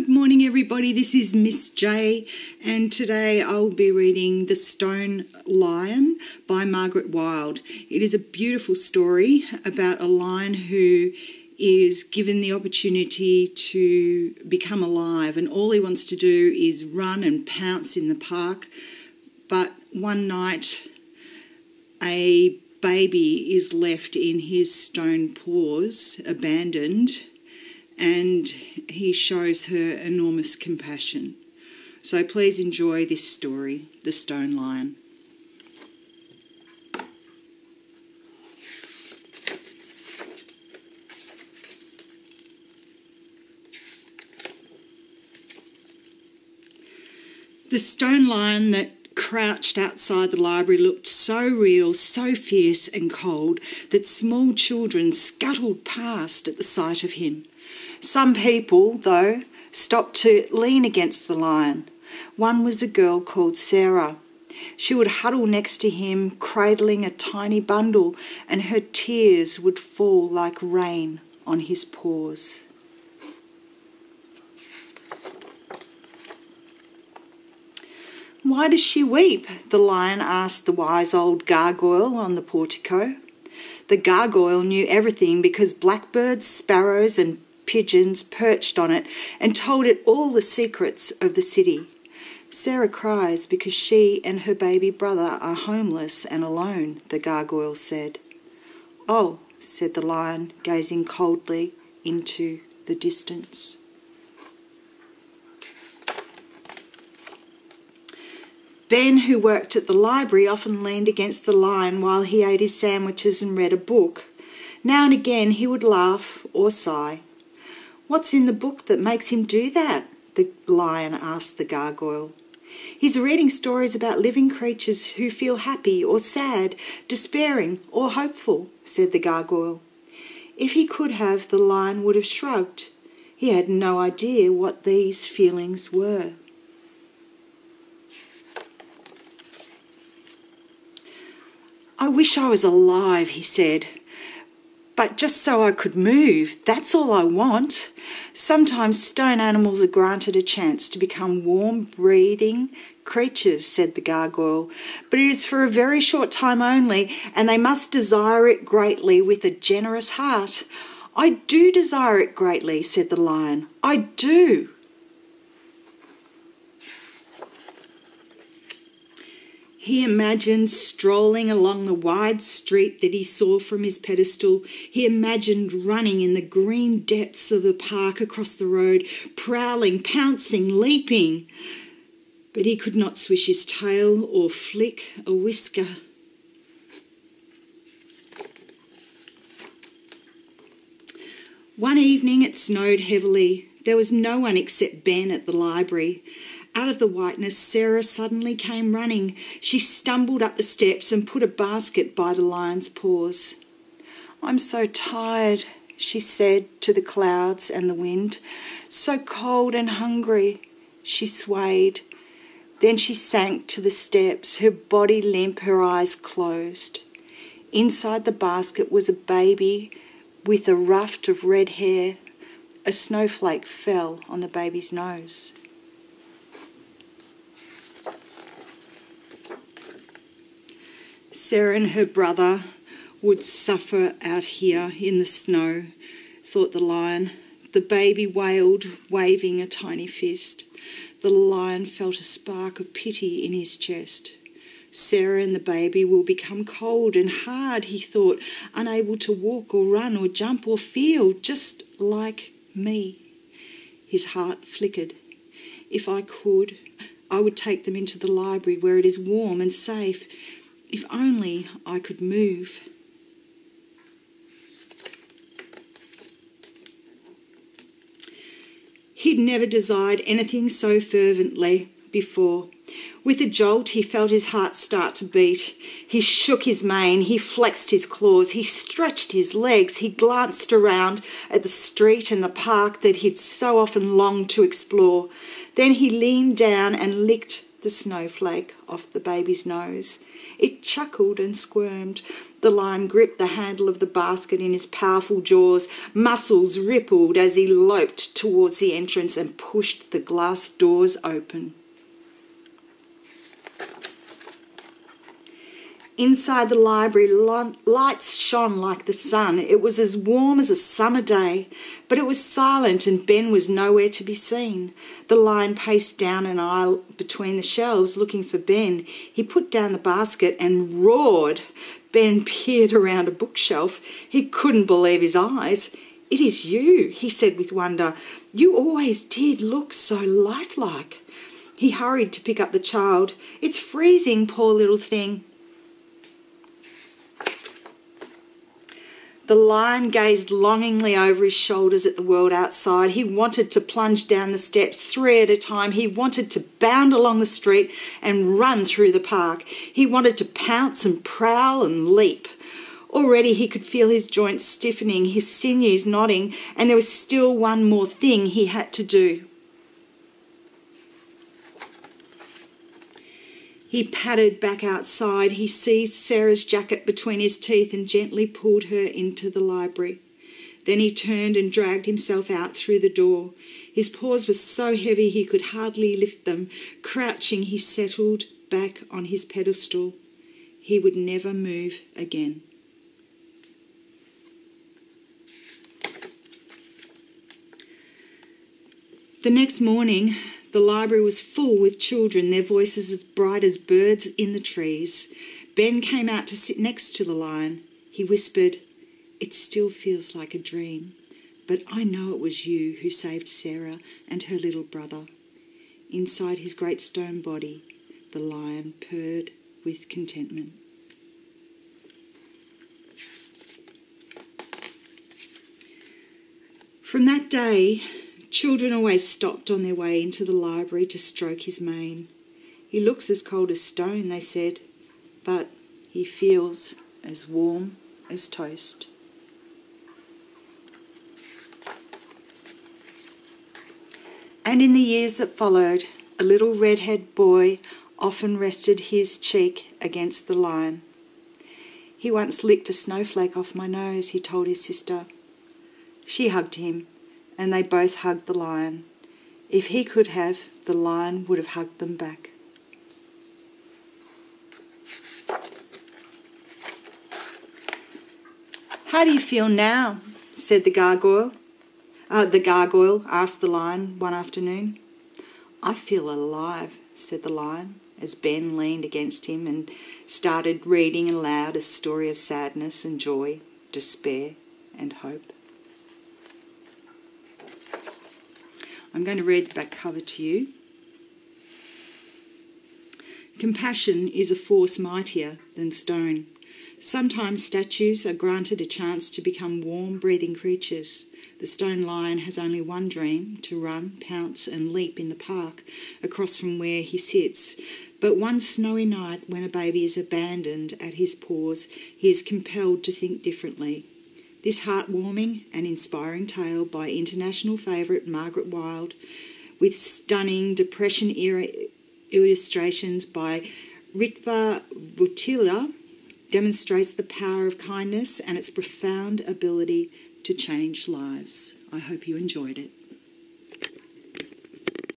Good morning everybody, this is Miss J and today I'll be reading The Stone Lion by Margaret Wilde. It is a beautiful story about a lion who is given the opportunity to become alive, and all he wants to do is run and pounce in the park. But one night a baby is left in his stone paws, abandoned, and he shows her enormous compassion. So please enjoy this story, The Stone Lion. The stone lion that crouched outside the library looked so real, so fierce and cold that small children scuttled past at the sight of him. Some people, though, stopped to lean against the lion. One was a girl called Sarah. She would huddle next to him, cradling a tiny bundle, and her tears would fall like rain on his paws. "Why does she weep?" the lion asked the wise old gargoyle on the portico. The gargoyle knew everything because blackbirds, sparrows and pigeons perched on it and told it all the secrets of the city. "Sarah cries because she and her baby brother are homeless and alone," the gargoyle said. "Oh," said the lion, gazing coldly into the distance. Ben, who worked at the library, often leaned against the lion while he ate his sandwiches and read a book. Now and again he would laugh or sigh. "What's in the book that makes him do that?" the lion asked the gargoyle. "He's reading stories about living creatures who feel happy or sad, despairing or hopeful," said the gargoyle. If he could have, the lion would have shrugged. He had no idea what these feelings were. "I wish I was alive," he said. "But just so I could move, that's all I want." "Sometimes stone animals are granted a chance to become warm, breathing creatures," said the gargoyle, "but it is for a very short time only, and they must desire it greatly with a generous heart." "I do desire it greatly," said the lion. "I do." He imagined strolling along the wide street that he saw from his pedestal. He imagined running in the green depths of the park across the road, prowling, pouncing, leaping. But he could not swish his tail or flick a whisker. One evening it snowed heavily. There was no one except Ben at the library. Out of the whiteness, Sarah suddenly came running. She stumbled up the steps and put a basket by the lion's paws. "I'm so tired," she said to the clouds and the wind. "So cold and hungry." She swayed. Then she sank to the steps, her body limp, her eyes closed. Inside the basket was a baby with a ruft of red hair. A snowflake fell on the baby's nose. Sarah and her brother would suffer out here in the snow, thought the lion. The baby wailed, waving a tiny fist. The lion felt a spark of pity in his chest. Sarah and the baby will become cold and hard, he thought, unable to walk or run or jump or feel, just like me. His heart flickered. If I could, I would take them into the library where it is warm and safe. If only I could move. He'd never desired anything so fervently before. With a jolt, he felt his heart start to beat. He shook his mane, he flexed his claws, he stretched his legs, he glanced around at the street and the park that he'd so often longed to explore. Then he leaned down and licked the snowflake off the baby's nose. It chuckled and squirmed. The lion gripped the handle of the basket in his powerful jaws. Muscles rippled as he loped towards the entrance and pushed the glass doors open. Inside the library, lights shone like the sun. It was as warm as a summer day, but it was silent and Ben was nowhere to be seen. The lion paced down an aisle between the shelves looking for Ben. He put down the basket and roared. Ben peered around a bookshelf. He couldn't believe his eyes. "It is you," he said with wonder. "You always did look so lifelike." He hurried to pick up the child. "It's freezing, poor little thing." The lion gazed longingly over his shoulders at the world outside. He wanted to plunge down the steps 3 at a time. He wanted to bound along the street and run through the park. He wanted to pounce and prowl and leap. Already he could feel his joints stiffening, his sinews knotting, and there was still one more thing he had to do. He pattered back outside. He seized Sarah's jacket between his teeth and gently pulled her into the library. Then he turned and dragged himself out through the door. His paws were so heavy he could hardly lift them. Crouching, he settled back on his pedestal. He would never move again. The next morning, the library was full with children, their voices as bright as birds in the trees. Ben came out to sit next to the lion. He whispered, "It still feels like a dream, but I know it was you who saved Sarah and her little brother." Inside his great stone body, the lion purred with contentment. From that day, children always stopped on their way into the library to stroke his mane. "He looks as cold as stone," they said, "but he feels as warm as toast." And in the years that followed, a little red-haired boy often rested his cheek against the lion. "He once licked a snowflake off my nose," he told his sister. She hugged him, and they both hugged the lion. If he could have, the lion would have hugged them back. "How do you feel now?" said the gargoyle. The gargoyle asked the lion one afternoon. "I feel alive," said the lion, as Ben leaned against him and started reading aloud a story of sadness and joy, despair and hope. I'm going to read the back cover to you. "Compassion is a force mightier than stone. Sometimes statues are granted a chance to become warm, breathing creatures. The stone lion has only one dream, to run, pounce and leap in the park across from where he sits. But one snowy night when a baby is abandoned at his paws, he is compelled to think differently. This heartwarming and inspiring tale by international favourite Margaret, with stunning Depression-era illustrations by Ritva Vutila, demonstrates the power of kindness and its profound ability to change lives. I hope you enjoyed it.